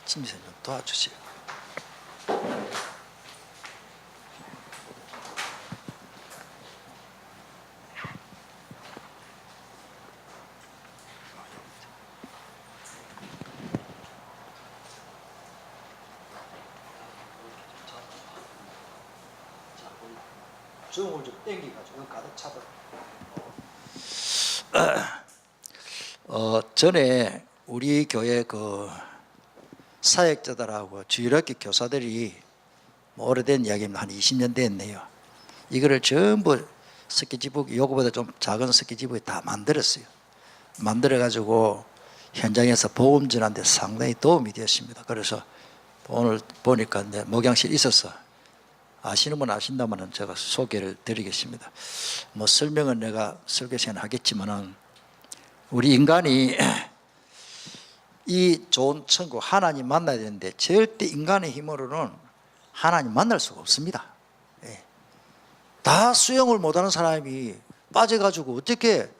김선생 좀 도와주세요. 주먹을 좀 당기가지고 가득 차버려. 전에 우리 교회 그 사역자들하고 주일학교 교사들이 오래된 이야기입니다. 한 20년 됐네요. 이거를 전부 스케치북, 요거보다 좀 작은 스케치북에 다 만들었어요. 만들어가지고 현장에서 복음 전하는데 상당히 도움이 되었습니다. 그래서 오늘 보니까 이제 목양실에 있어서 아시는 분 아신다면 제가 소개를 드리겠습니다. 뭐 설명은 내가 설교 시간에 하겠지만은 우리 인간이 이 좋은 천국 하나님 만나야 되는데 절대 인간의 힘으로는 하나님 만날 수가 없습니다. 예. 다 수영을 못하는 사람이 빠져가지고 어떻게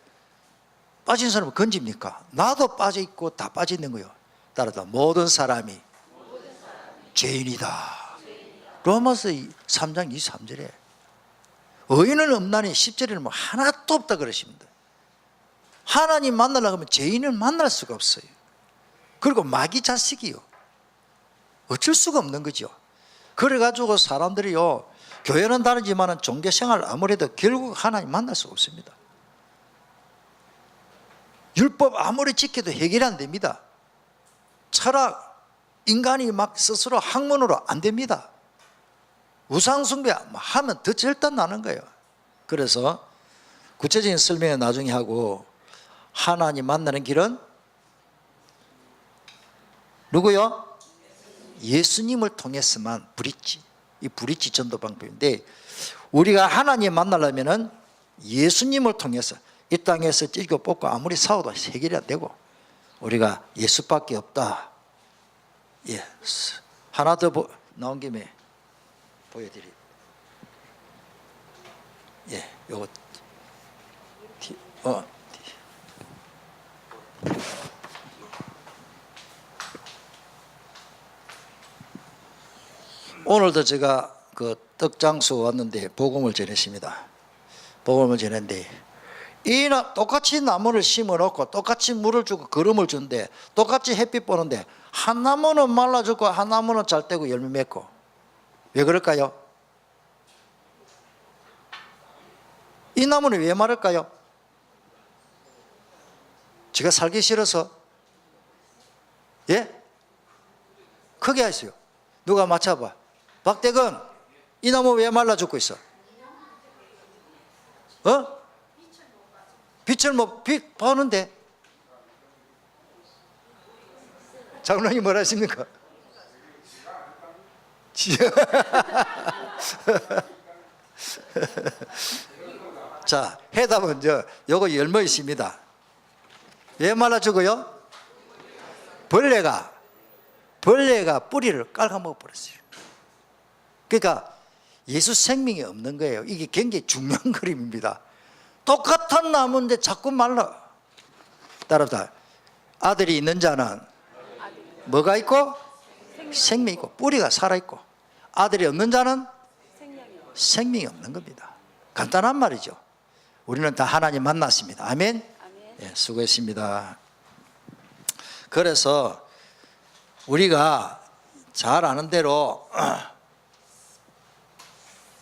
빠진 사람을 건집니까? 나도 빠져있고 다 빠져있는 거예요. 따라서 모든 사람이 죄인이다. 로마서 3장 23절에 의인은 없나니 10절에는 뭐 하나도 없다 그러십니다. 하나님 만나려고 하면 죄인을 만날 수가 없어요. 그리고 마귀 자식이요. 어쩔 수가 없는 거죠. 그래가지고 사람들이요, 교회는 다르지만 종교생활 아무래도 결국 하나님 만날 수가 없습니다. 율법 아무리 지켜도 해결이 안 됩니다. 철학, 인간이 막 스스로 학문으로 안 됩니다. 우상숭배 하면 더 절단 나는 거예요. 그래서 구체적인 설명은 나중에 하고, 하나님 만나는 길은 누구요? 예수님을 통해서만 브릿지, 이 브릿지 전도 방법인데, 우리가 하나님 만나려면은 예수님을 통해서 이 땅에서 찢고 뽑고 아무리 싸워도 해결이 안 되고 우리가 예수밖에 없다. 예, 하나 더 나온 김에 보여드리. 예, 요거 오늘도 제가 그 떡장수 왔는데 복음을 전했습니다. 복음을 전했는데 똑같이 나무를 심어놓고 똑같이 물을 주고 거름을 준대, 똑같이 햇빛 보는데 한 나무는 말라 죽고 한 나무는 잘 되고 열매 맺고. 왜 그럴까요? 이 나무는 왜 마를까요? 제가 살기 싫어서? 예? 크게 하세요. 누가 맞춰봐. 박대건, 이 나무 왜 말라 죽고 있어? 빛을 빛 보는데. 장로님 뭐라 하십니까? 자, 해답은 요거 열매 있습니다. 왜 말라 죽어요? 벌레가 뿌리를 깔아먹어 버렸어요. 그러니까 예수 생명이 없는 거예요. 이게 굉장히 중요한 그림입니다. 똑같은 나무인데 자꾸 말라. 따라서 아들이 있는 자는 뭐가 있고? 생명이 있고 뿌리가 살아있고, 아들이 없는 자는 생명이 없는 겁니다. 간단한 말이죠. 우리는 다 하나님 만났습니다. 아멘. 예, 수고했습니다. 그래서 우리가 잘 아는 대로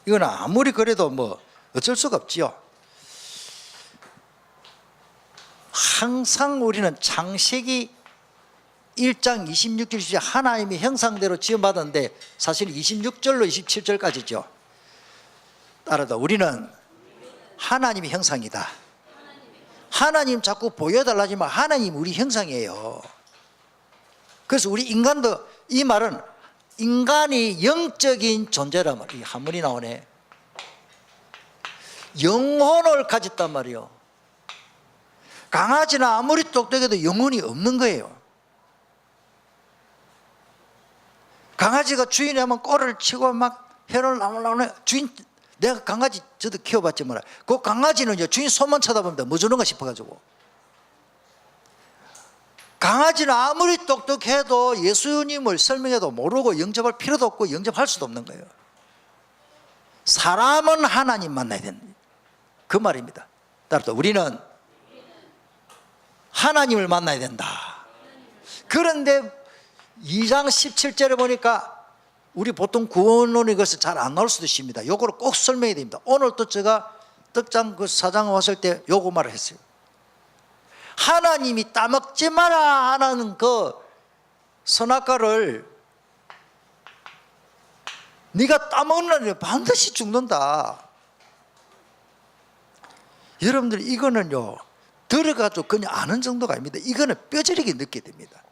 이건 아무리 그래도 뭐 어쩔 수가 없지요. 항상 우리는 창세기 1장 26절 하나님이 형상대로 지음받았는데 사실 26절로 27절까지죠. 따라서 우리는 하나님의 형상이다. 하나님 자꾸 보여달라지만 하나님 우리 형상이에요. 그래서 우리 인간도, 이 말은 인간이 영적인 존재란 말이에요. 한문이 나오네. 영혼을 가졌단 말이에요. 강아지는 아무리 똑똑해도 영혼이 없는 거예요. 강아지가 주인이 하면 꼬리를 치고 막 혀를 나물나물, 주인, 내가 강아지 저도 키워봤지만 그 강아지는 주인 손만 쳐다보면 뭐 주는가 싶어가지고 강아지는 아무리 똑똑해도 예수님을 설명해도 모르고 영접할 필요도 없고 영접할 수도 없는 거예요. 사람은 하나님 만나야 된다, 그 말입니다. 따라서 우리는 하나님을 만나야 된다. 그런데 2장 17절에 보니까 우리 보통 구원론이 그래서 잘 안 나올 수도 있습니다. 요거를 꼭 설명해야 됩니다. 오늘도 제가 떡장 그 사장 왔을 때 요거 말을 했어요. 하나님이 따먹지 마라 하는 그 선악과를 네가 따먹으려면 반드시 죽는다. 여러분들 이거는요, 들어가지고 그냥 아는 정도가 아닙니다. 이거는 뼈저리게 느끼게 됩니다.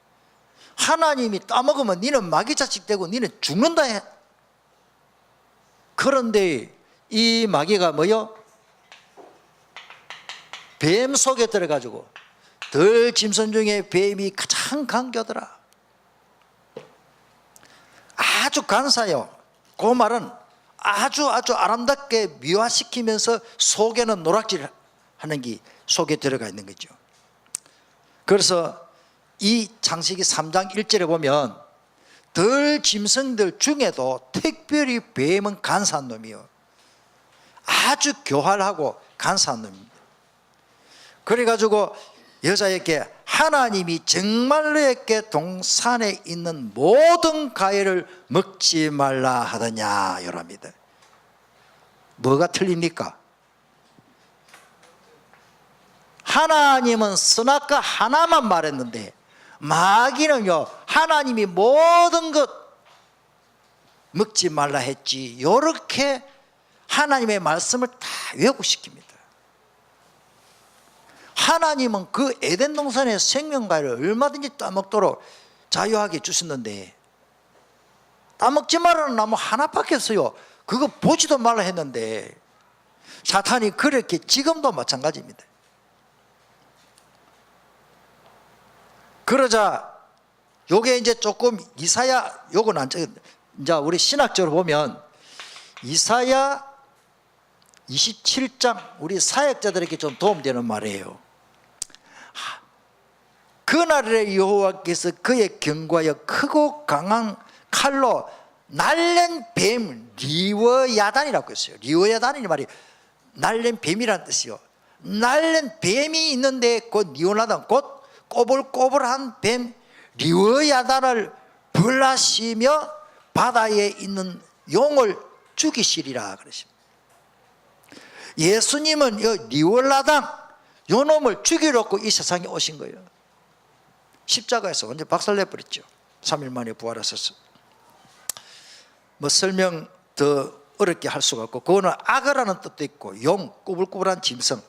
하나님이 따먹으면 니는 마귀 자식 되고 니는 죽는다 해. 그런데 이 마귀가 뭐요? 뱀 속에 들어가지고, 들 짐승 중에 뱀이 가장 강교더라. 아주 간사요. 그 말은 아주 아름답게 미화시키면서 속에는 노락질 하는 게 속에 들어가 있는 거죠. 그래서 이 창세기 3장 1절에 보면 들 짐승들 중에도 특별히 뱀은 간사한 놈이요, 아주 교활하고 간사한 놈입니다. 그래가지고 여자에게 하나님이 정말로 에게 동산에 있는 모든 과일을 먹지 말라 하더냐 이랍니다. 뭐가 틀립니까? 하나님은 선악과 하나만 말했는데 마귀는요, 하나님이 모든 것 먹지 말라 했지, 이렇게 하나님의 말씀을 다 왜곡시킵니다. 하나님은 그 에덴 동산의 생명과일을 얼마든지 따먹도록 자유하게 주셨는데 따먹지 말라는 나무 하나밖에 없어요. 그거 보지도 말라 했는데 사탄이 그렇게 지금도 마찬가지입니다. 그러자 요게 이제 조금 이사야, 요건 안, 이제 우리 신학적으로 보면 이사야 27장, 우리 사역자들에게 좀 도움되는 말이에요. 그날에 여호와께서 그의 경과여 크고 강한 칼로 날랜 뱀 리워야단이라고 했어요. 리워야단이 말이 날랜 뱀이라는 뜻이요. 날랜 뱀이 있는데 곧 리워야단, 곧 꼬불꼬불한 뱀 리워야단을 벌하시며 바다에 있는 용을 죽이시리라 그러십니다. 예수님은 이 리워야단 요 놈을 죽이려고 이 세상에 오신 거예요. 십자가에서 완전 박살내버렸죠. 3일 만에 부활하셔서. 뭐 설명 더 어렵게 할 수가 없고, 그거는 악어라는 뜻도 있고 용, 꾸불꾸불한 짐승.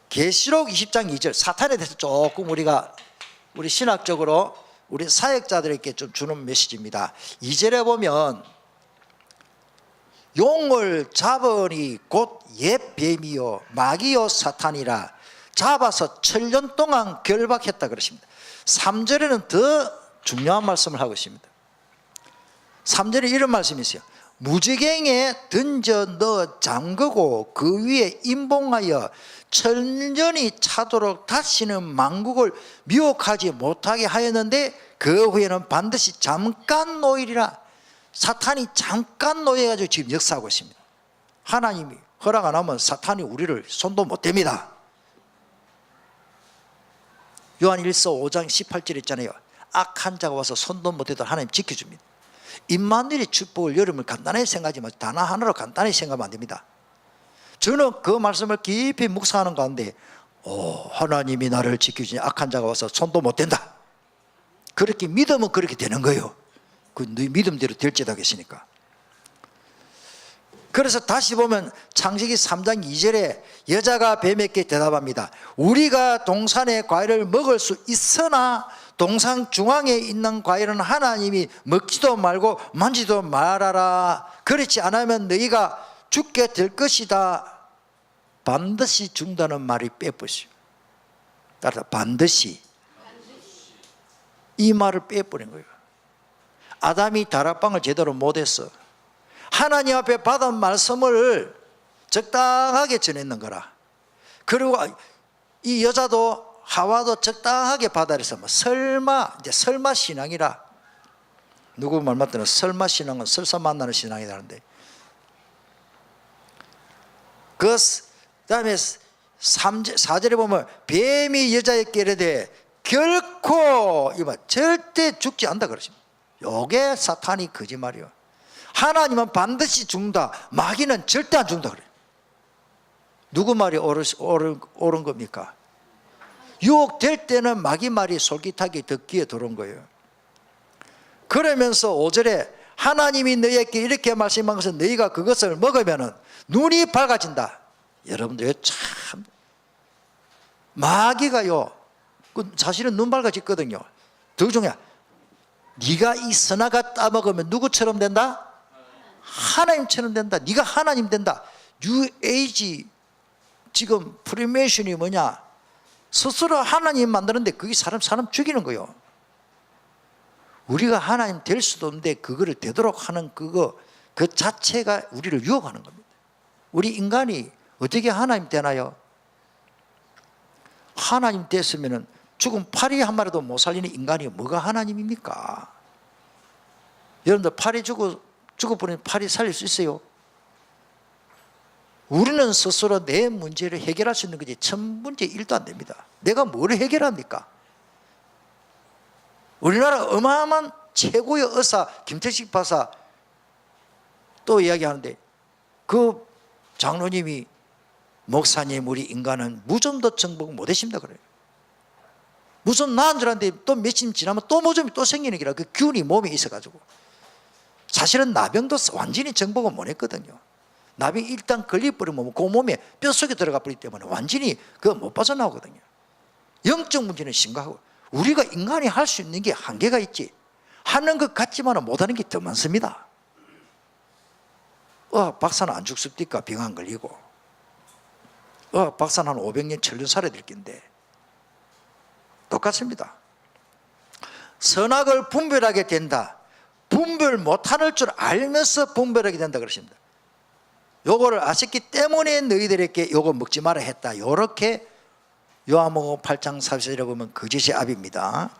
계시록 20장 2절 사탄에 대해서 조금 우리 신학적으로 우리 사역자들에게 좀 주는 메시지입니다. 2절에 보면 용을 잡으니 곧 옛 뱀이요 마귀요 사탄이라 잡아서 7년 동안 결박했다 그러십니다. 3절에는 더 중요한 말씀을 하고 있습니다. 3절에 이런 말씀이 있어요. 무지갱에 던져 넣어 잠그고 그 위에 임봉하여 천년이 차도록 다시는 만국을 미혹하지 못하게 하였는데 그 후에는 반드시 잠깐 노일이라. 사탄이 잠깐 노예가지고 지금 역사하고 있습니다. 하나님이 허락 안 하면 사탄이 우리를 손도 못 댑니다. 요한일서 5장 18절 있잖아요. 악한 자가 와서 손도 못 대도 하나님 지켜줍니다. 임마누엘의 축복을 여러분 간단하게 생각하지 마시고 단어 하나로 간단히 생각하면 안 됩니다. 저는 그 말씀을 깊이 묵상하는 가운데 하나님이 나를 지켜주니 악한 자가 와서 손도 못 댄다. 그렇게 믿으면 그렇게 되는 거예요. 그 네 믿음대로 될지도 하겠으니까. 그래서 다시 보면 창세기 3장 2절에 여자가 뱀에게 대답합니다. 우리가 동산의 과일을 먹을 수 있으나 동산 중앙에 있는 과일은 하나님이 먹지도 말고 만지도 말아라. 그렇지 않으면 너희가 죽게 될 것이다. 반드시 죽는다는 말이 빼버리죠. 따라서 반드시 이 말을 빼버린 거예요. 아담이 다락방을 제대로 못했어. 하나님 앞에 받은 말씀을 적당하게 전했는 거라. 그리고 이 여자도 하와도 적당하게 받아들여서 뭐 설마, 이제 설마 신앙이라, 누구 말 맞다는 설마 신앙은 설사 만나는 신앙이라는데, 그 다음에 4절에 보면 뱀이 여자에게 이르되 결코 이봐 절대 죽지 않다 그러십니다. 요게 사탄이 거짓말이요. 하나님은 반드시 죽는다, 마귀는 절대 안 죽는다 그래요. 누구 말이 옳은 겁니까? 유혹될 때는 마귀 말이 솔깃하게 듣기에 들어온 거예요. 그러면서 5절에 하나님이 너희에게 이렇게 말씀한 것은 너희가 그것을 먹으면 눈이 밝아진다. 여러분들 참 마귀가요 사실은 눈 밝아졌거든요. 더 중요해, 네가 이 선악과 따먹으면 누구처럼 된다? 하나님처럼 된다. 네가 하나님 된다. 뉴에이지 지금 프리메이션이 뭐냐, 스스로 하나님 만드는데 그게 사람 죽이는 거예요. 우리가 하나님 될 수도 없는데 그거를 되도록 하는 그 자체가 우리를 유혹하는 겁니다. 우리 인간이 어떻게 하나님 되나요? 하나님 됐으면 죽은 파리 한 마리도 못 살리는 인간이 뭐가 하나님입니까? 여러분들 파리 죽어버리면 파리 살릴 수 있어요? 우리는 스스로 내 문제를 해결할 수 있는 거지 천 문제 1도 안 됩니다. 내가 뭘 해결합니까? 우리나라 어마어마한 최고의 의사 김태식 박사 또 이야기하는데, 그 장로님이 목사님 우리 인간은 무좀도 정복 못하십니다 그래요. 무좀 나은 줄 알았는데 또 며칠 지나면 또 무좀이 또 생기는 기라, 그 균이 몸에 있어가지고. 사실은 나병도 완전히 정복을 못했거든요. 나병이 일단 걸려버리면 그 몸에 뼛속에 들어가 버리기 때문에 완전히 그거 못 빠져나오거든요. 영적 문제는 심각하고, 우리가 인간이 할 수 있는 게 한계가 있지, 하는 것 같지만 못하는 게 더 많습니다. 박사는 안 죽습니까? 병 안 걸리고. 박사는 한 500년 1000년 살아야 될 텐데 똑같습니다. 선악을 분별하게 된다. 분별 못할 줄 알면서 분별하게 된다 그러십니다. 요거를 아셨기 때문에 너희들에게 요거 먹지 마라 했다. 요렇게 요한복음 8장 40절에 보면 거짓의 압입니다.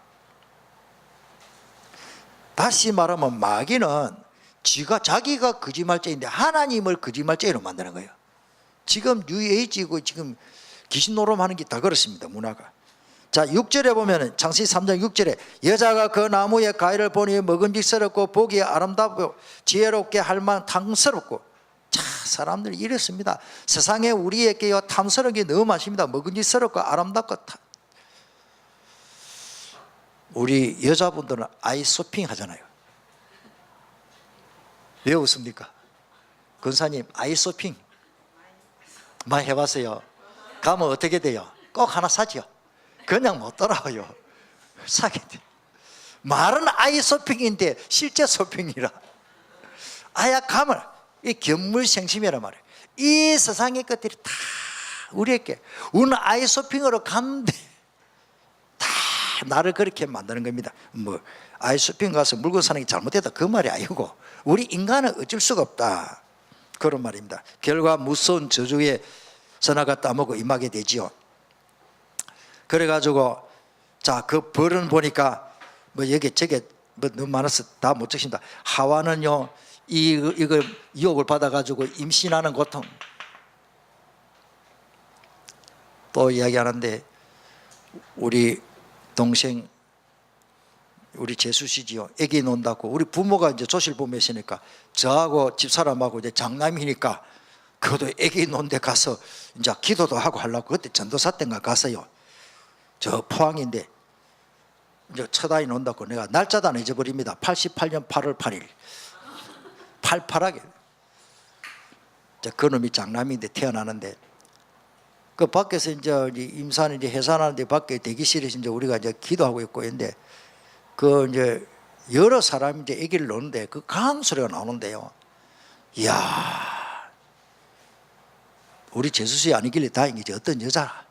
다시 말하면 마귀는 자기가 거짓말쟁이인데 하나님을 거짓말쟁이로 만드는 거예요. 지금 뉴에이지고 지금 귀신 노름하는 게 다 그렇습니다. 문화가. 자 6절에 보면 창세기 3장 6절에 여자가 그 나무의 과일을 보니 먹음직스럽고 보기에 아름답고 지혜롭게 할만 탐스럽고. 자 사람들이 이랬습니다. 세상에 우리에게요 탐스러운 게 너무 많습니다. 먹음직스럽고 아름답고 우리 여자분들은 아이 쇼핑 하잖아요. 왜 웃습니까? 권사님 아이 쇼핑 많이 해봤어요? 가면 어떻게 돼요? 꼭 하나 사지요. 그냥 못 돌아와요. 사게 돼. 말은 아이 쇼핑인데 실제 쇼핑이라. 아야 가면 이 견물생심이란 말이에요. 이 세상의 것들이 다 우리에게 우리는 아이 쇼핑으로 가는데 다 나를 그렇게 만드는 겁니다. 뭐 아이 쇼핑 가서 물건 사는 게 잘못됐다 그 말이 아니고, 우리 인간은 어쩔 수가 없다 그런 말입니다. 결과 무서운 저주에 선악과 따먹고 임하게 되지요. 그래가지고 자 그 벌은 보니까 뭐 여기 저게 뭐 너무 많아서 다 못 적습니다. 하와는요 이걸 유혹을 받아가지고 임신하는 고통 또 이야기하는데, 우리 동생 우리 재수씨지요. 애기 논다고 우리 부모가 이제 조실부모시니까 저하고 집사람하고 이제 장남이니까 그것도 애기 논데 가서 이제 기도도 하고 하려고 그때 전도사 때인가 가서요. 저 포항인데 이제 첫 아이 논다고 내가 날짜도 안 잊어버립니다. 88년 8월 8일 팔팔하게 그놈이 장남인데 태어나는데, 그 밖에서 이제 임산 이제 해산하는데 밖에 대기실에서 이제 우리가 이제 기도하고 있고 있는데, 그 이제 여러 사람이 이제 아기를 놓는데 그 강 소리가 나오는데요. 이야, 우리 재수씨 아니길래 다행이지. 어떤 여자라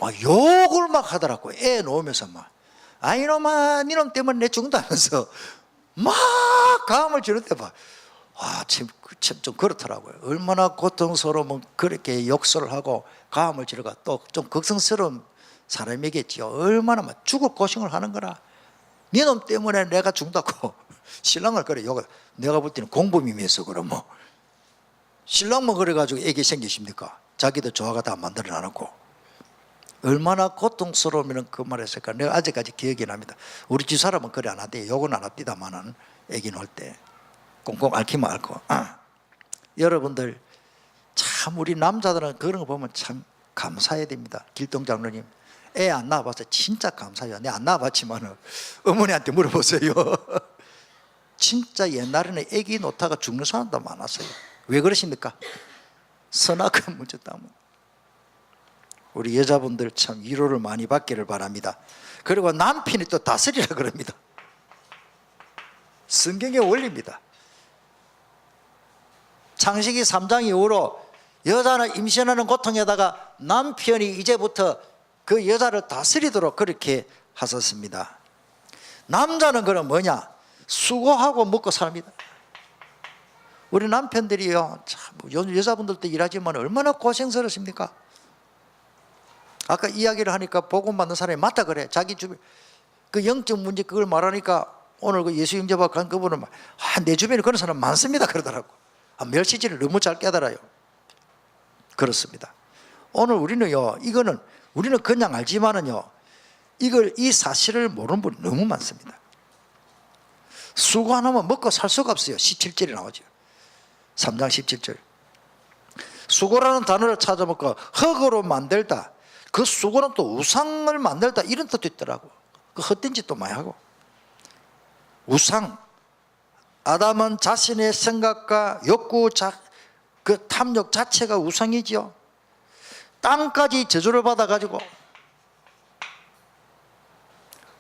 막 욕을 막 하더라고. 애 놓으면서 막 아이놈아 니놈 때문에 내 죽는다면서 막 감을 지르는데 막 참 좀 그렇더라고요. 얼마나 고통스러우면 그렇게 욕설을 하고 감을 지르가 또 좀 걱정스러운 사람이겠지요. 얼마나 막 죽을 고생을 하는 거라. 니놈 때문에 내가 죽다고 신랑을 그래 요거 내가 볼 때는 공범이면서 그럼 뭐 신랑만 그래가지고 애기 생기십니까? 자기도 조화가 다 만들어 놔놓고 얼마나 고통스러우면 그 말 했을까. 내가 아직까지 기억이 납니다. 우리 집 사람은 그래 안 하대. 욕은 안 합디다마는 애기 놓을 때 꽁꽁 앓기만 앓고. 여러분들 참 우리 남자들은 그런 거 보면 참 감사해야 됩니다. 길동 장로님 애 안 낳아봐서 진짜 감사해요. 내가 안 낳아봤지만 어머니한테 물어보세요. 진짜 옛날에는 애기 놓다가 죽는 사람도 많았어요. 왜 그러십니까? 선악한 문제 때문에. 우리 여자분들 참 위로를 많이 받기를 바랍니다. 그리고 남편이 또 다스리라 그럽니다. 성경의 원리입니다. 창세기 3장 이후로 여자는 임신하는 고통에다가 남편이 이제부터 그 여자를 다스리도록 그렇게 하셨습니다. 남자는 그럼 뭐냐? 수고하고 먹고 삽니다. 우리 남편들이요, 참 여자분들도 일하지만 얼마나 고생스럽습니까? 아까 이야기를 하니까 복음 받는 사람이 맞다 그래. 자기 주변 그 영적 문제 그걸 말하니까 오늘 그 예수 영접하고 간 그분은 내 주변에 그런 사람 많습니다 그러더라고. 멸시질을 너무 잘 깨달아요. 그렇습니다. 오늘 우리는요, 이거는 우리는 그냥 알지만은요, 이걸 이 사실을 모르는 분 너무 많습니다. 수고 안 하면 먹고 살 수가 없어요. 17절이 나오죠. 3장 17절. 수고라는 단어를 찾아보니까 흙으로 만들다. 그 수고는 또 우상을 만들다 이런 뜻도 있더라고. 그 헛된 짓도 많이 하고. 우상. 아담은 자신의 생각과 욕구, 그 탐욕 자체가 우상이지요. 땅까지 저주를 받아가지고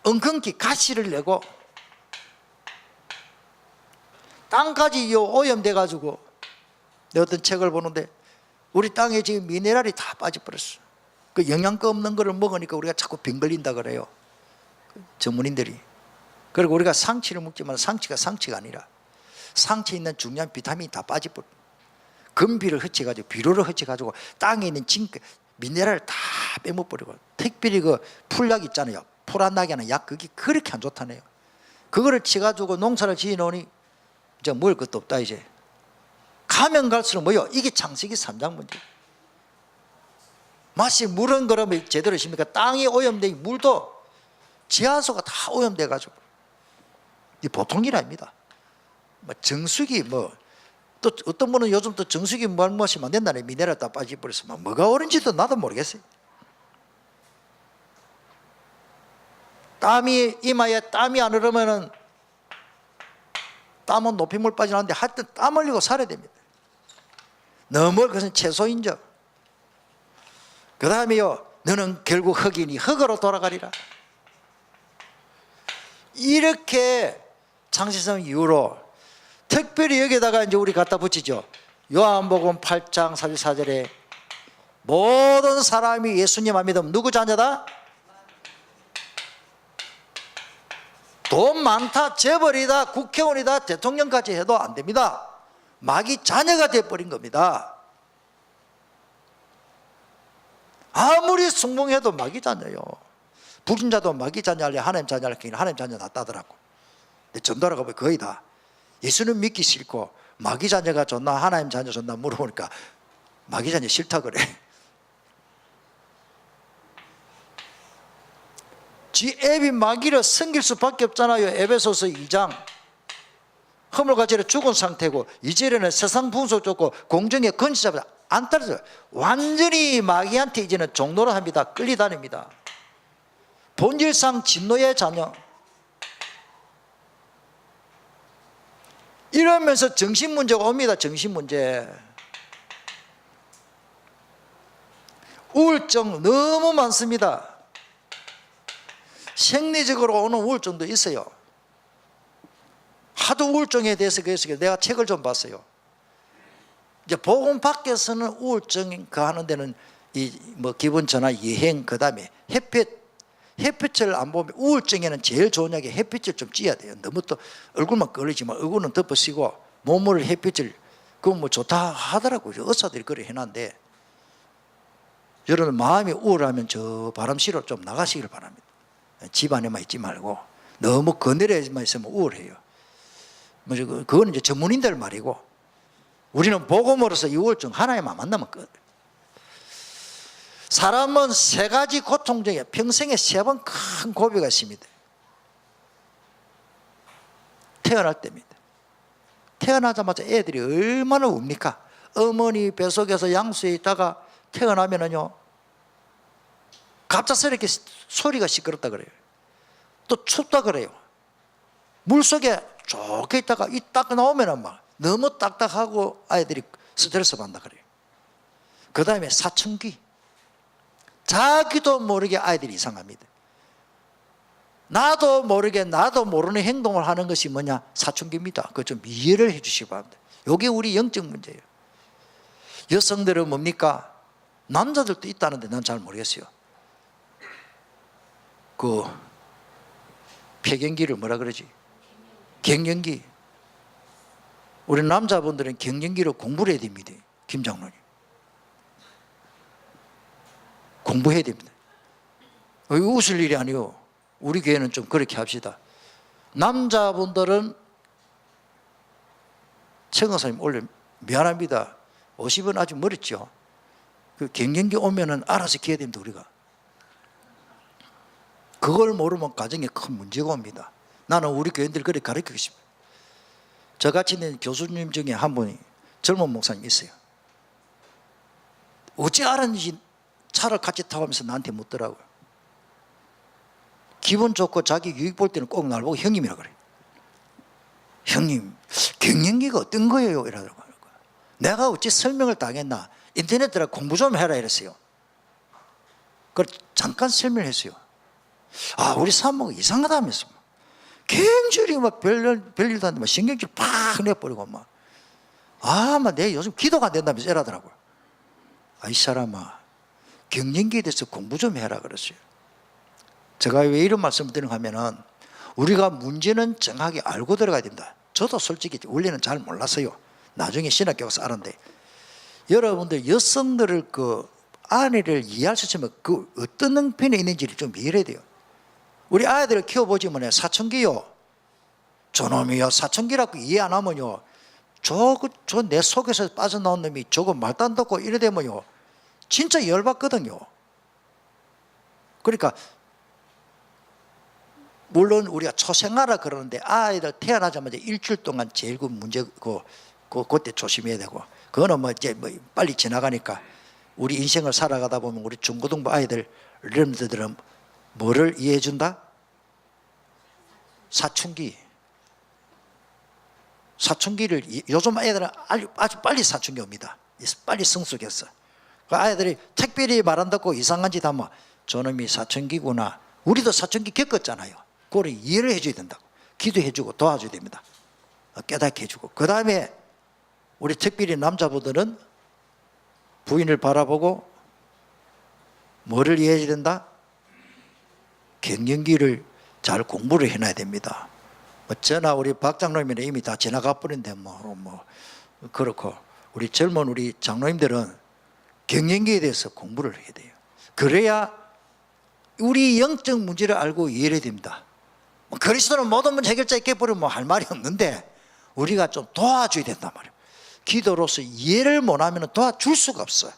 엉겅퀴 가시를 내고 땅까지 오염돼가지고 내가 어떤 책을 보는데 우리 땅에 지금 미네랄이 다 빠져버렸어. 그 영양가 없는 거를 먹으니까 우리가 자꾸 병 걸린다 그래요, 전문인들이. 그리고 우리가 상치를 먹지만 상치가 아니라 상치에 있는 중요한 비타민이 다 빠져버려. 금비를 흩쳐가지고 비료를 흩쳐가지고 땅에 있는 징크 미네랄을 다 빼먹버리고, 특별히 그 풀약 있잖아요. 풀 안 나게 하는 약, 그게 그렇게 안 좋다네요. 그거를 쳐가지고 농사를 지어놓으니 이제 먹을 것도 없다. 이제 가면 갈수록 뭐요? 이게 창세기 3장 문제. 마치 물은 그러면 제대로 있습니까? 땅이 오염된 물도 지하수가 다 오염돼가지고 이 보통 일 아닙니다. 정수기 또 어떤 분은 요즘 또 정수기 물 마시면 안 된다네. 미네랄 다 빠져버려서 뭐가 옳은지도 나도 모르겠어요. 땀이 이마에 땀이 안 흐르면은 땀은 높이물 빠지는데 하여튼 땀 흘리고 살아야 됩니다. 너무 그것은 최소인죠. 그 다음에요, 너는 결국 흙이니 흙으로 돌아가리라. 이렇게 창세성 이후로 특별히 여기다가 이제 우리 갖다 붙이죠. 요한복음 8장 44절에 모든 사람이 예수님 안 믿으면 누구 자녀다? 돈 많다, 재벌이다, 국회의원이다, 대통령까지 해도 안 됩니다. 마귀 자녀가 돼버린 겁니다. 아무리 숭봉해도 마귀 자녀요. 불신자도 마귀 자녀할래 하나님 자녀할래 하나님 자녀 낫다더라고. 근데 전도하러 가보면 거의 다 예수는 믿기 싫고 마귀 자녀가 좋나 하나님 자녀 좋나 물어보니까 마귀 자녀 싫다 그래. 지 애비 마귀를 섬길 수밖에 없잖아요. 에베소서 2장. 허물과 죄로 죽은 상태고 이제는 세상 분석 쫓고 공정의 건지자보다 안 따라져요. 완전히 마귀한테 이제는 종노를 합니다. 끌리다닙니다. 본질상 진노의 자녀. 이러면서 정신문제가 옵니다. 정신문제. 우울증 너무 많습니다. 생리적으로 오는 우울증도 있어요. 하도 우울증에 대해서 그래서 내가 책을 좀 봤어요. 이제 복음 밖에서는 우울증 그 하는 데는 기분 전화, 여행, 그 다음에 햇빛을 안 보면 우울증에는 제일 좋은 약이 햇빛을 좀 쬐야 돼요. 너무 또 얼굴만 걸리지만 얼굴은 덮어쓰고 몸을 햇빛을 그건 좋다 하더라고요. 의사들이 그래 해놨는데 여러분 마음이 우울하면 저 바람 쐬러 좀 나가시길 바랍니다. 집 안에만 있지 말고 너무 거느려만 있으면 우울해요. 그건 이제 전문인들 말이고 우리는 복음으로서 이 우울증 하나에만 만나면 끝. 사람은 세 가지 고통 중에 평생에 세 번 큰 고비가 있습니다. 태어날 때입니다. 태어나자마자 애들이 얼마나 웁니까? 어머니 뱃속에서 양수에 있다가 태어나면은요 갑작스럽게 소리가 시끄럽다 그래요. 또 춥다 그래요. 물속에 좋게 있다가 이 딱 나오면은 막 너무 딱딱하고 아이들이 스트레스 받는다 그래요. 그 다음에 사춘기. 자기도 모르게 아이들이 이상합니다. 나도 모르게 나도 모르는 행동을 하는 것이 뭐냐? 사춘기입니다. 그거 좀 이해를 해 주시기 바랍니다. 이게 우리 영적 문제예요. 여성들은 뭡니까? 남자들도 있다는데 난 잘 모르겠어요. 그 폐경기를 뭐라 그러지? 갱년기. 우리 남자분들은 갱년기로 공부를 해야 됩니다. 김 장로님. 공부해야 됩니다. 이거 웃을 일이 아니요. 우리 교회는 좀 그렇게 합시다. 남자분들은 최강사님 원래 미안합니다. 50은 아주 멀었죠. 그 갱년기 오면은 알아서 기해야 됩니다. 우리가. 그걸 모르면 가정에 큰 문제가 옵니다. 나는 우리 교인들 그렇게 가르치고 싶어요. 저같이 있는 교수님 중에 한 분이 젊은 목사님 있어요. 어찌 알았는지 차를 같이 타고 하면서 나한테 묻더라고요. 기분 좋고 자기 유익 볼 때는 꼭 날 보고 형님이라 그래요. 형님, 갱년기가 어떤 거예요? 이러더라고요. 내가 어찌 설명을 당했나? 인터넷 들어 공부 좀 해라 이랬어요. 그걸 잠깐 설명했어요. 아, 우리 사모가 이상하다면서. 굉장히 막 별일도 안 돼. 신경질 팍 내버리고 막. 아, 막 내 요즘 기도가 안 된다면서 이러더라고요. 아, 이 사람아. 갱년기에 대해서 공부 좀 해라 그랬어요. 제가 왜 이런 말씀을 드리는가 하면은 우리가 문제는 정확히 알고 들어가야 됩니다. 저도 솔직히 원래는 잘 몰랐어요. 나중에 신학교 가서 알았는데 여러분들 여성들을 그 아내를 이해할 수 있으면 그 어떤 형편에 있는지를 좀 이해해야 돼요. 우리 아이들을 키워보지만 사춘기요. 저놈이요. 사춘기라고 이해 안 하면요. 저 내 속에서 빠져나온 놈이 저거 말도 안 듣고 이래 되면요. 진짜 열받거든요. 그러니까 물론 우리가 초생아라 그러는데 아이들 태어나자마자 일주일 동안 제일 그 문제 그때 조심해야 되고 그거는 뭐 이제 뭐 빨리 지나가니까 우리 인생을 살아가다 보면 우리 중고등부 아이들 여러분들은 뭐를 이해해 준다? 사춘기. 사춘기를 요즘 아이들은 아주 빨리 사춘기 옵니다. 빨리 성숙했어. 그 아이들이 특별히 말 안 듣고 이상한 짓 하면 저놈이 사춘기구나. 우리도 사춘기 겪었잖아요. 그걸 이해를 해줘야 된다고. 기도해주고 도와줘야 됩니다. 깨닫게 해주고. 그 다음에 우리 특별히 남자분들은 부인을 바라보고 뭐를 이해해야 된다? 갱년기를 잘 공부를 해놔야 됩니다. 저나 우리 박 장로님은 이미 다 지나가 버린데 뭐 그렇고 우리 젊은 우리 장로님들은 갱년기에 대해서 공부를 해야 돼요. 그래야 우리 영적 문제를 알고 이해해야 됩니다. 그리스도는 모든 문제 해결자 있게 버리면 할 말이 없는데 우리가 좀 도와줘야 된단 말이에요. 기도로서 이해를 못하면 도와줄 수가 없어요.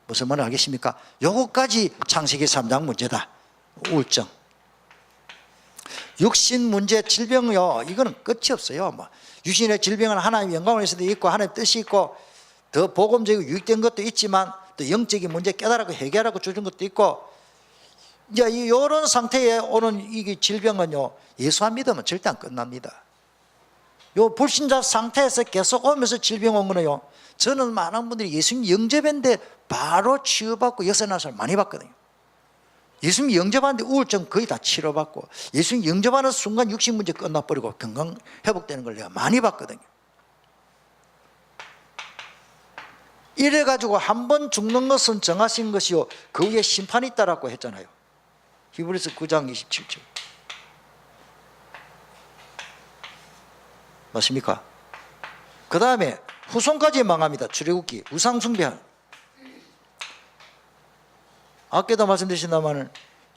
무슨 말인지 알겠습니까? 요거까지 창세기 3장 문제다. 우울증. 육신 문제, 질병이요. 이거는 끝이 없어요. 뭐 유신의 질병은 하나님의 영광을 위해서도 있고 하나님의 뜻이 있고 더 복음적이고 유익된 것도 있지만 또 영적인 문제 깨달고 해결하고 주는 것도 있고 이제 이런 상태에 오는 이 질병은요. 예수 안 믿으면 절대 안 끝납니다. 요 불신자 상태에서 계속 오면서 질병 온 거는요. 저는 많은 분들이 예수님 영접했는데 바로 치유받고 역사나설 많이 봤거든요. 예수님 영접하는데 우울증 거의 다 치료받고 예수님 영접하는 순간 육신 문제 끝나버리고 건강 회복되는 걸 내가 많이 봤거든요. 이래가지고 한 번 죽는 것은 정하신 것이요 그 위에 심판이 있다라고 했잖아요. 히브리서 9장 27절 맞습니까? 그 다음에 후손까지 망합니다. 출애굽기 우상 숭배한 아까도 말씀드렸습니다만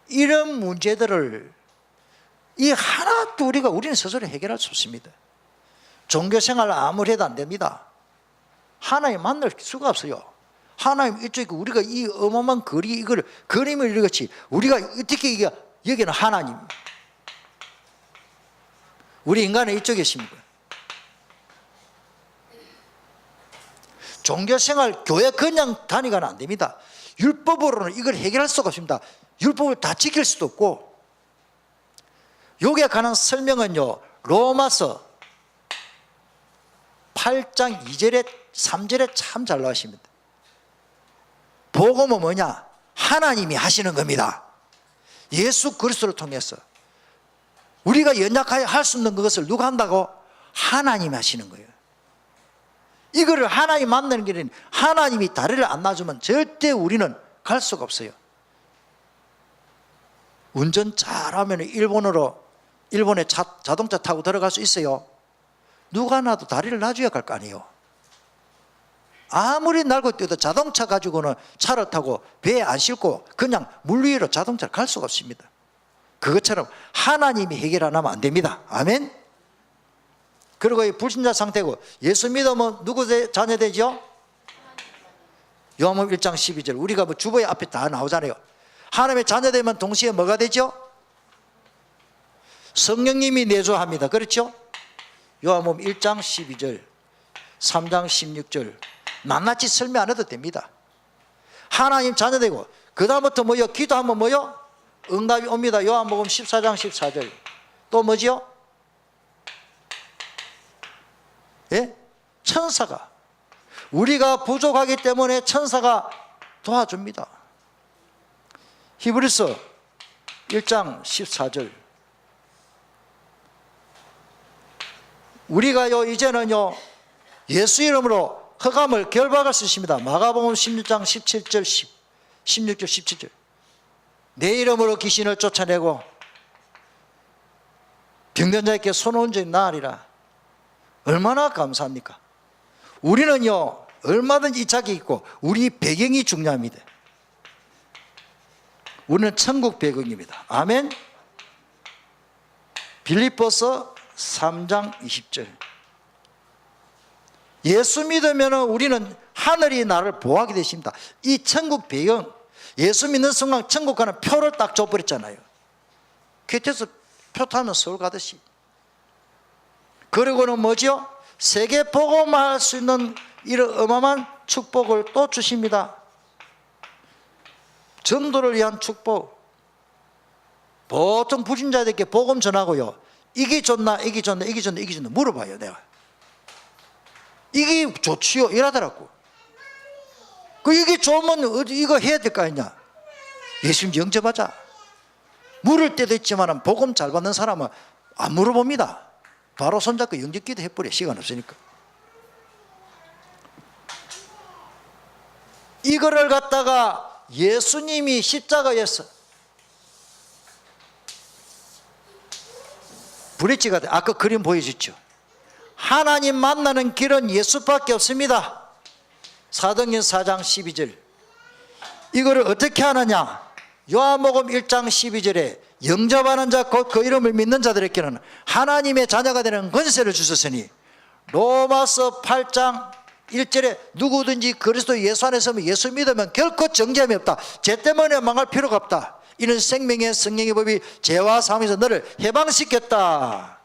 이런 문제들을 이 하나 둘이가 우리는 스스로 해결할 수 없습니다. 종교생활 아무리 해도 안 됩니다. 하나님 만날 수가 없어요. 하나님 이쪽에 우리가 이 어마어마한 이걸 그림을 이루겠지. 우리가 어떻게 이게 여기는 하나님, 우리 인간은 이쪽에 있습니다. 종교생활 교회 그냥 다니가는 안 됩니다. 율법으로는 이걸 해결할 수가 없습니다. 율법을 다 지킬 수도 없고. 여기에 관한 설명은요, 로마서 8장 2절에 3절에 참 잘 나오십니다. 복음은 뭐냐? 하나님이 하시는 겁니다. 예수 그리스도를 통해서 우리가 연약하여 할 수 없는 그것을 누가 한다고? 하나님이 하시는 거예요. 이거를 하나님 만나는 길은 하나님이 다리를 안 놔주면 절대 우리는 갈 수가 없어요. 운전 잘하면 일본에 자동차 타고 들어갈 수 있어요. 누가 나도 다리를 놔줘야 갈 거 아니에요. 아무리 날고 뛰어도 자동차 가지고는 차를 타고 배에 안 싣고 그냥 물 위로 자동차를 갈 수가 없습니다. 그것처럼 하나님이 해결 안 하면 안 됩니다. 아멘. 그리고 이 불신자 상태고 예수 믿으면 누구 자녀 되죠? 요한복음 1장 12절 우리가 뭐 주보에 앞에 다 나오잖아요. 하나님의 자녀 되면 동시에 뭐가 되죠? 성령님이 내주합니다. 그렇죠? 요한복음 1장 12절 3장 16절 낱낱이 설명 안 해도 됩니다. 하나님 자녀 되고 그 다음부터 뭐요? 기도하면 뭐요? 응답이 옵니다. 요한복음 14장 14절 또 뭐지요? 예? 천사가 우리가 부족하기 때문에 천사가 도와줍니다. 히브리서 1장 14절 우리가요 이제는요 예수 이름으로 흑암을 결박할 수 있습니다. 마가복음 16장 17절 16절 17절 내 이름으로 귀신을 쫓아내고 병든 자에게 손 얹은 자 나으리라. 얼마나 감사합니까? 우리는요 얼마든지 이착이 있고 우리 배경이 중요합니다. 우리는 천국 배경입니다. 아멘. 빌립보서 3장 20절 예수 믿으면 우리는 하늘이 나를 보호하게 되십니다. 이 천국 배경 예수 믿는 순간 천국 가는 표를 딱 줘버렸잖아요. 퀴트에서 표 타면 서울 가듯이. 그리고는 뭐죠? 세계 복음할 수 있는 이런 어마어마한 축복을 또 주십니다. 전도를 위한 축복. 보통 불신자들에게 복음 전하고요 이게 좋나 이게 좋나 이게 좋나 이게 좋나 물어봐요. 내가 이게 좋지요 이러더라고. 그 이게 좋으면 이거 해야 될 거 아니냐. 예수님 영접하자. 물을 때도 있지만 복음 잘 받는 사람은 안 물어봅니다. 바로 손잡고 영접기도 해버려. 시간 없으니까. 이거를 갖다가 예수님이 십자가에서 브릿지가 돼. 아까 그림 보여줬죠. 하나님 만나는 길은 예수밖에 없습니다. 사도행전 4장 12절 이거를 어떻게 하느냐. 요한복음 1장 12절에 영접하는 자 곧 그 이름을 믿는 자들에게는 하나님의 자녀가 되는 권세를 주셨으니 로마서 8장 1절에 누구든지 그리스도 예수 안에 서면 예수 믿으면 결코 정죄함이 없다. 죄 때문에 망할 필요가 없다. 이는 생명의 성령의 법이 죄와 사함에서 너를 해방시켰다.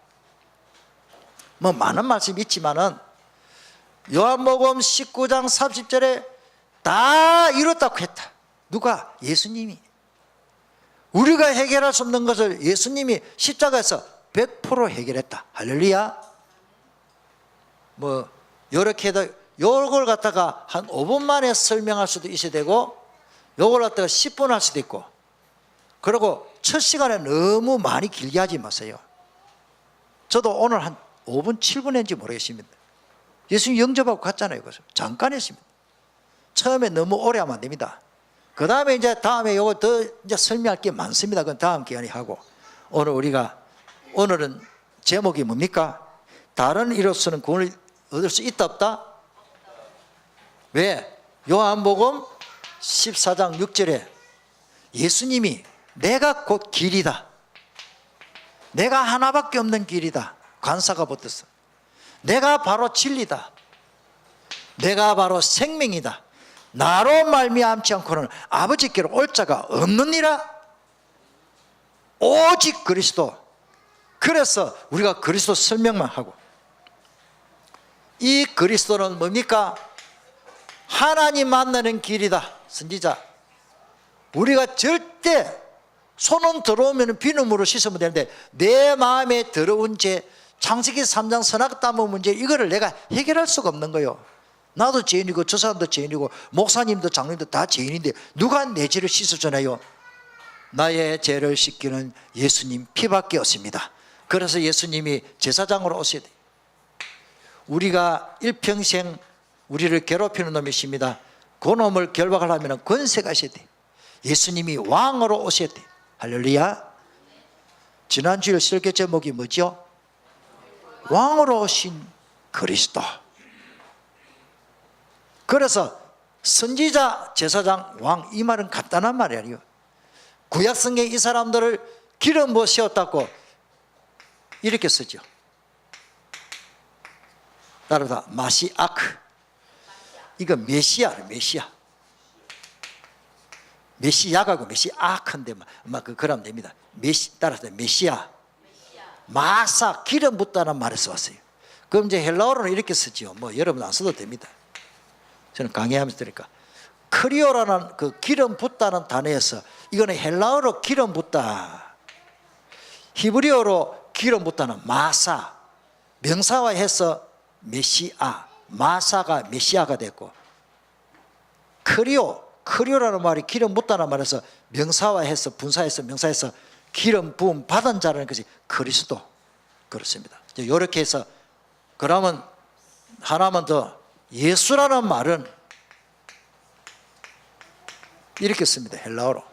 뭐 많은 말씀이 있지만은 요한복음 19장 30절에 다 이뤘다고 했다. 누가? 예수님이. 우리가 해결할 수 없는 것을 예수님이 십자가에서 100% 해결했다. 할렐루야. 뭐 이렇게 해도 요걸 갖다가 한 5분 만에 설명할 수도 있어야 되고 요걸 갖다가 10분 할 수도 있고 그리고 첫 시간에 너무 많이 길게 하지 마세요. 저도 오늘 한 5분 7분 했는지 모르겠습니다. 예수님 영접하고 갔잖아요. 그것을 잠깐 했습니다. 처음에 너무 오래 하면 안 됩니다. 그 다음에 다음에 요거 더 이제 설명할 게 많습니다. 그건 다음 기간에 하고 오늘은 제목이 뭡니까? 다른 이로서는 구원을 얻을 수 있다 없다? 왜? 요한복음 14장 6절에 예수님이 내가 곧 길이다, 내가 하나밖에 없는 길이다, 관사가 붙었어. 내가 바로 진리다, 내가 바로 생명이다, 나로 말미암지 않고는 아버지께로 올 자가 없느니라. 오직 그리스도. 그래서 우리가 그리스도 설명만 하고, 이 그리스도는 뭡니까? 하나님 만나는 길이다. 선지자, 우리가 절대 손은 들어오면 비누물로 씻으면 되는데 내 마음에 들어온 죄, 창세기 3장 선악담의 문제, 이거를 내가 해결할 수가 없는 거예요. 나도 죄인이고 저 사람도 죄인이고 목사님도 장로님도 다 죄인인데 누가 내 죄를 씻어주나요? 나의 죄를 씻기는 예수님 피밖에 없습니다. 그래서 예수님이 제사장으로 오셔야 돼요. 우리가 일평생 우리를 괴롭히는 놈이 있습니다. 그 놈을 결박하려면 권세가 있어야 돼요. 예수님이 왕으로 오셔야 돼요. 할렐루야. 지난주일 설교 제목이 뭐죠? 왕으로 오신 그리스도. 그래서 선지자, 제사장, 왕, 이 말은 간단한 말이 아니에요. 구약성경에 이 사람들을 기름 부어 세웠다고 이렇게 쓰죠. 따라서 마시아크, 이거 메시아를, 메시아, 메시아가고 메시아크인데 그러면 됩니다. 따라서 메시아, 마사, 기름 붓다는 말에서 왔어요. 그럼 이제 헬라어로는 이렇게 쓰죠. 뭐 여러분 안 써도 됩니다. 저는 강의하면서 들으니까 크리오라는 그 기름 붓다는 단어에서, 이거는 헬라어로 기름 붓다, 히브리어로 기름 붓다는 마사, 명사화해서 메시아, 마사가 메시아가 됐고, 크리오라는 말이 기름 붓다는 말에서 명사화해서 분사해서 명사해서 기름 부음 받은 자라는 것이 그리스도. 그렇습니다. 이렇게 해서, 그러면 하나만 더, 예수라는 말은 이렇게 씁니다. 헬라어로.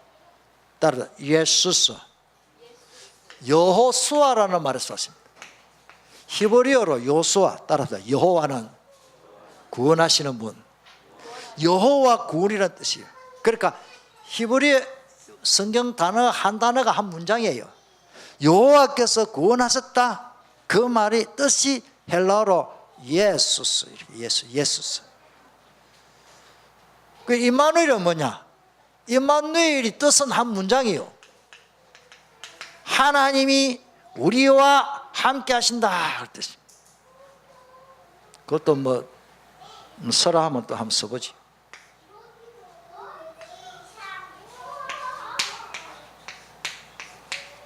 따라서 예수스, 여호수아라는 말에서 왔습니다. 히브리어로 요수아, 따라서 여호와는 구원하시는 분, 여호와 구원이라는 뜻이에요. 그러니까 히브리 성경 단어 한 단어가 한 문장이에요. 여호와께서 구원하셨다, 그 말이 뜻이 헬라어로 예수스, 예수스. 그 임마누엘은 뭐냐? 임마누엘이 뜻은 한 문장이에요. 하나님이 우리와 함께 하신다, 그 뜻이. 그것도 뭐 설화 하면 또 한번 써보지.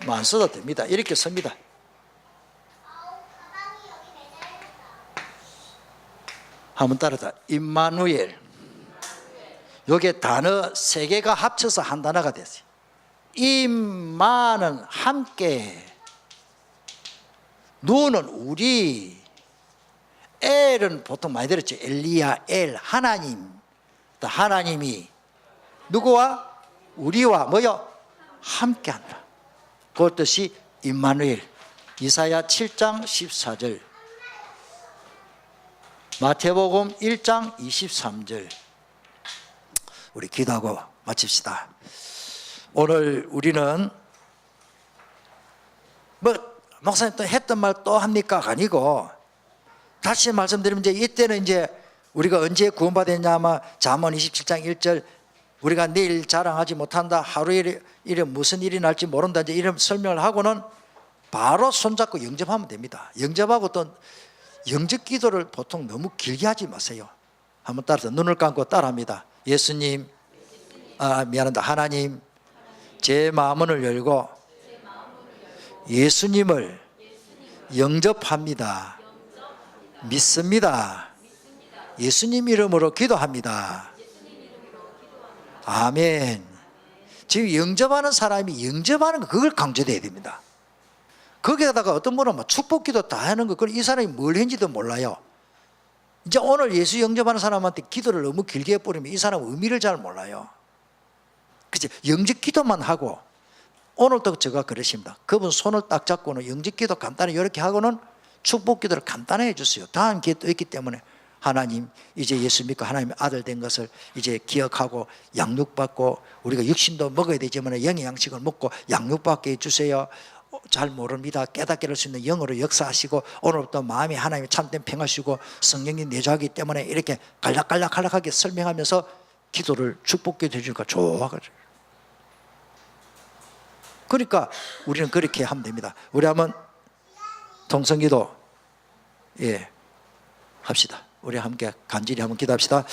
뭐 안 써도 됩니다. 이렇게 씁니다. 한번 따라서 임마누엘. 요게 단어 세 개가 합쳐서 한 단어가 됐어요. 임마는 함께, 누는 우리, 엘은 보통 많이 들었죠. 엘리야, 엘, 하나님. 하나님이 누구와? 우리와 뭐요? 함께 한다. 그 뜻이 임마누엘. 이사야 7장 14절, 마태복음 1장 23절. 우리 기도하고 마칩시다. 오늘 우리는 뭐 목사님 또 했던 말 또 합니까? 아니고, 다시 말씀드리면 이제 이때는 이제 우리가 언제 구원받았냐, 아마 잠언 27장 1절, 우리가 내일 자랑하지 못한다, 하루에 일에 무슨 일이 날지 모른다, 이제 이런 설명을 하고는 바로 손잡고 영접하면 됩니다. 영접하고 또 영접 기도를 보통 너무 길게 하지 마세요. 한번 따라서 눈을 감고 따라합니다. 예수님, 미안합니다. 하나님, 제 마음을 열고 예수님을 영접합니다. 믿습니다. 예수님 이름으로 기도합니다. 아멘. 지금 영접하는 사람이 영접하는 거, 그걸 강조해야 됩니다. 거기에다가 어떤 분은 막 축복기도 다 하는 거, 이 사람이 뭘 했는지도 몰라요. 이제 오늘 예수 영접하는 사람한테 기도를 너무 길게 해버리면 이 사람은 의미를 잘 몰라요. 그치? 영접 기도만 하고, 오늘도 제가 그러십니다. 그분 손을 딱 잡고는 영접 기도 간단히 이렇게 하고는 축복 기도를 간단히 해주세요. 다음 기회 또 있기 때문에 하나님 이제 예수 믿고 하나님의 아들 된 것을 이제 기억하고 양육받고 우리가 육신도 먹어야 되지만 영의 양식을 먹고 양육받게 해주세요. 잘 모릅니다. 깨닫게 할 수 있는 영으로 역사하시고 오늘부터 마음이 하나님의 참된 평하시고 성령이 내주하기 때문에 이렇게 간략간략하게 설명하면서 기도를 축복해 주니까 좋아가지고, 그러니까 우리는 그렇게 하면 됩니다. 우리 한번 동성기도 합시다. 우리 함께 간절히 한번 기도합시다.